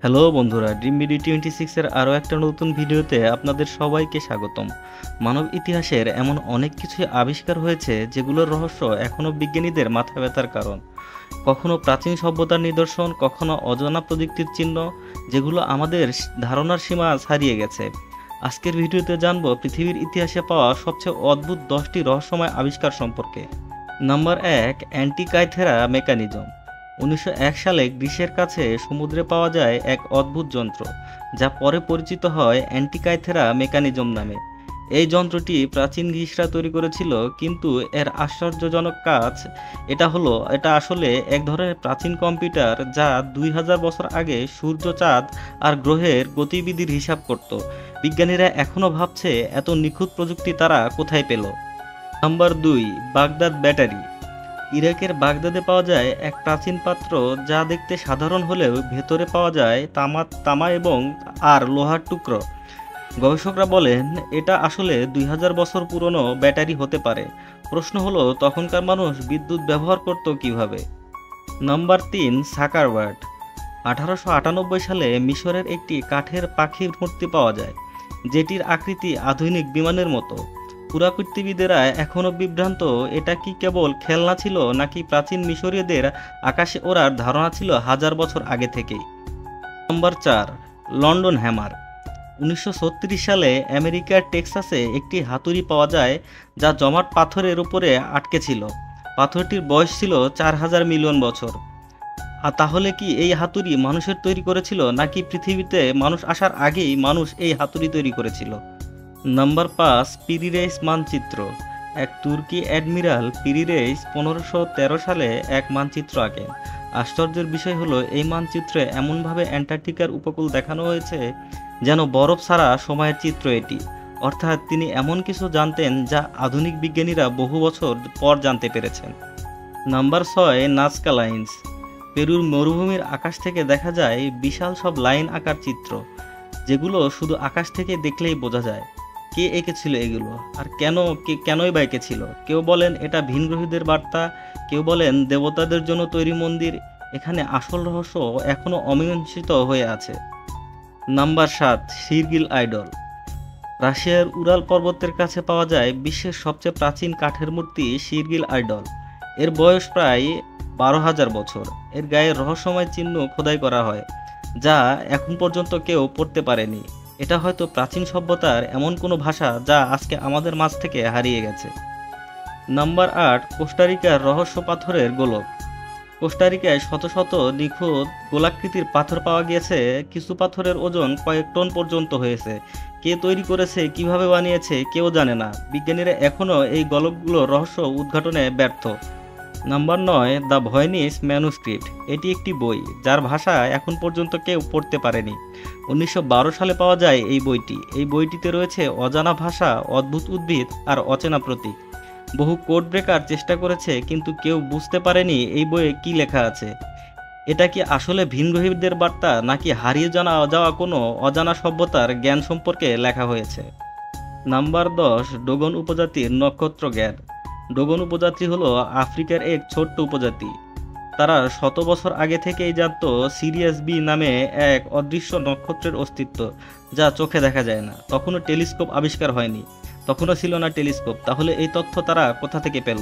Hello বন্ধুরা, dream BD 26 এর আরও একটা নতুন ভিডিওতে আপনাদের সবাইকে স্বাগতম। মানব ইতিহাসের এমন অনেক কিছুই আবিষ্কার হয়েছে যেগুলোর রহস্য এখনও বিজ্ঞানীদের মাথা ব্যথার কারণ। কখনো প্রাচীন সভ্যতার নিদর্শন, কখনো অজানা প্রযুক্তির চিহ্ন, যেগুলো আমাদের ধারণার সীমা ছাড়িয়ে গেছে। আজকের ভিডিওতে জানবো পৃথিবীর ইতিহাসে পাওয়া সবচেয়ে অদ্ভুত 10টি রহস্যময় আবিষ্কার সম্পর্কে। Number 1, Antikythera mechanism. 1901 সালে গ্রিসের কাছে সমুদ্রে পাওয়া যায় এক অদ্ভুত যন্ত্র, যা পরে পরিচিত হয় অ্যান্টিকাইথেরা মেকানিজম নামে। এই যন্ত্রটি প্রাচীন গ্রিসরা তৈরি করেছিল, কিন্তু এর আশ্চর্যজনক কাজ এটা আসলে এক ধরনের প্রাচীন কম্পিউটার যা 2000 বছর আগে সূর্য, চাঁদ আর গ্রহের গতিবিধির হিসাব করত। বিজ্ঞানীরা এখনও ভাবছে এত নিখুঁত প্রযুক্তি তারা কোথায় পেল। Number 2, Baghdad battery. ইরাকের বাগদাদে পাওয়া যায় এক প্রাচীন পাত্র যা দেখতে সাধারণ হলেও ভেতরে পাওয়া যায় তামা এবং লোহার টুকরো। গবেষকরা বলেন এটা আসলে 2000 বছর পুরনো ব্যাটারি হতে পারে। প্রশ্ন হলো, তখনকার মানুষ বিদ্যুৎ ব্যবহার করত কিভাবে? নাম্বার 3, সাকার বার্ড। 1898 সালে মিশরের একটি কাঠের পাখির মূর্তি পাওয়া যায়, যেটির আকৃতি আধুনিক বিমানের মতো। পুরাকীর্তিবিদেরা এখনও বিভ্রান্ত, এটা কি কেবল খেলনা ছিল নাকি প্রাচীন মিশরীয়দের আকাশে ওড়ার ধারণা ছিল হাজার বছর আগে থেকেই। Number 4, London hammer. 1936 সালে আমেরিকার টেক্সাসে একটি হাতুড়ি পাওয়া যায় যা জমাট পাথরের উপরে আটকে ছিল। পাথরটির বয়স ছিল 4000 মিলিয়ন বছর। আর তাহলে কি এই হাতুড়ি মানুষের তৈরি করেছিল, নাকি পৃথিবীতে মানুষ আসার আগেই মানুষ এই হাতুড়ি তৈরি করেছিল? নাম্বার 5, পিরিরেইস মানচিত্র। এক তুর্কি অ্যাডমিরাল পিরিরেইস 1513 সালে এক মানচিত্র আঁকেন। আশ্চর্যের বিষয় হলো, এই মানচিত্রে এমনভাবে অ্যান্টার্কটিকার উপকূল দেখানো হয়েছে যেন বরফ ছাড়া সময়ের চিত্র এটি। অর্থাৎ তিনি এমন কিছু জানতেন যা আধুনিক বিজ্ঞানীরা বহু বছর পর জানতে পেরেছেন। Number 6, Nazca Lines. পেরুর মরুভূমির আকাশ থেকে দেখা যায় বিশাল সব লাইন আঁকার চিত্র, যেগুলো শুধু আকাশ থেকে দেখলেই বোঝা যায়। কে এঁকেছিল এগুলো, আর কেনই বা এঁকেছিল? কেউ বলেন এটা ভিনগ্রহীদের বার্তা, কেউ বলেন দেবতাদের জন্য তৈরি মন্দির। এখানে আসল রহস্য এখনও অমীমাংসিত হয়ে আছে। Number 7, Shigir Idol. রাশিয়ার উরাল পর্বতের কাছে পাওয়া যায় বিশ্বের সবচেয়ে প্রাচীন কাঠের মূর্তি সিরগিল আইডল। এর বয়স প্রায় 12,000 বছর। এর গায়ে রহস্যময় চিহ্ন খোদাই করা হয়, যা এখন পর্যন্ত কেউ পড়তে পারেনি। এটা হয়তো প্রাচীন সভ্যতার এমন কোনো ভাষা যা আজকে আমাদের মাঝ থেকে হারিয়ে গেছে। নাম্বার 8, কোস্টারিকার রহস্য পাথরের গোলক। কোস্টারিকায় শত শত নিখুঁত গোলাকৃতির পাথর পাওয়া গিয়েছে। কিছু পাথরের ওজন কয়েক টন পর্যন্ত হয়েছে। কে তৈরি করেছে, কিভাবে বানিয়েছে, কেউ জানে না। বিজ্ঞানীরা এখনও এই গোলকগুলোর রহস্য উদ্ঘাটনে ব্যর্থ। Number 9, the Voynich manuscript. এটি একটি বই যার ভাষা এখন পর্যন্ত কেউ পড়তে পারেনি। 1912 সালে পাওয়া যায় এই বইটি। এই বইটিতে রয়েছে অজানা ভাষা, অদ্ভুত উদ্ভিদ আর অচেনা প্রতীক। বহু কোড ব্রেকার চেষ্টা করেছে, কিন্তু কেউ বুঝতে পারেনি এই বইয়ে কি লেখা আছে। এটা কি আসলে ভিনগ্রহীদের বার্তা, নাকি হারিয়ে যাওয়া কোনো অজানা সভ্যতার জ্ঞান সম্পর্কে লেখা হয়েছে? নাম্বার 10, ডোগন উপজাতির নক্ষত্র জ্ঞান। ডোগন উপজাতি হলো আফ্রিকার এক ছোট্ট উপজাতি। তারা শত বছর আগে থেকেই জানত সিরিয়াস বি নামে এক অদৃশ্য নক্ষত্রের অস্তিত্ব, যা চোখে দেখা যায় না। তখনও টেলিস্কোপ আবিষ্কার হয়নি, তখনও ছিল না টেলিস্কোপ। তাহলে এই তথ্য তারা কোথা থেকে পেল?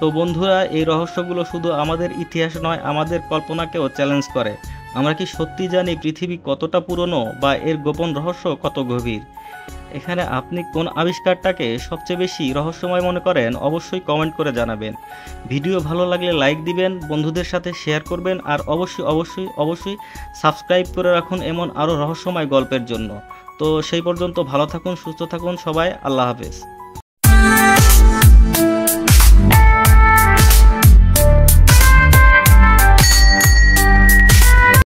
তো বন্ধুরা, এই রহস্যগুলো শুধু আমাদের ইতিহাস নয়, আমাদের কল্পনাকেও চ্যালেঞ্জ করে। আমরা কি সত্যি জানি পৃথিবী কতটা পুরনো, বা এর গোপন রহস্য কত গভীর? এখানে আপনি কোন আবিষ্কারটাকে সবচেয়ে বেশি রহস্যময় মনে করেন? অবশ্যই কমেন্ট করে জানাবেন। ভিডিও ভালো লাগলে লাইক দিবেন, বন্ধুদের সাথে শেয়ার করবেন, আর অবশ্যই সাবস্ক্রাইব করে রাখুন এমন আরও রহস্যময় গল্পের জন্য। তো সেই পর্যন্ত ভালো থাকুন, সুস্থ থাকুন সবাই। আল্লাহ হাফেজ।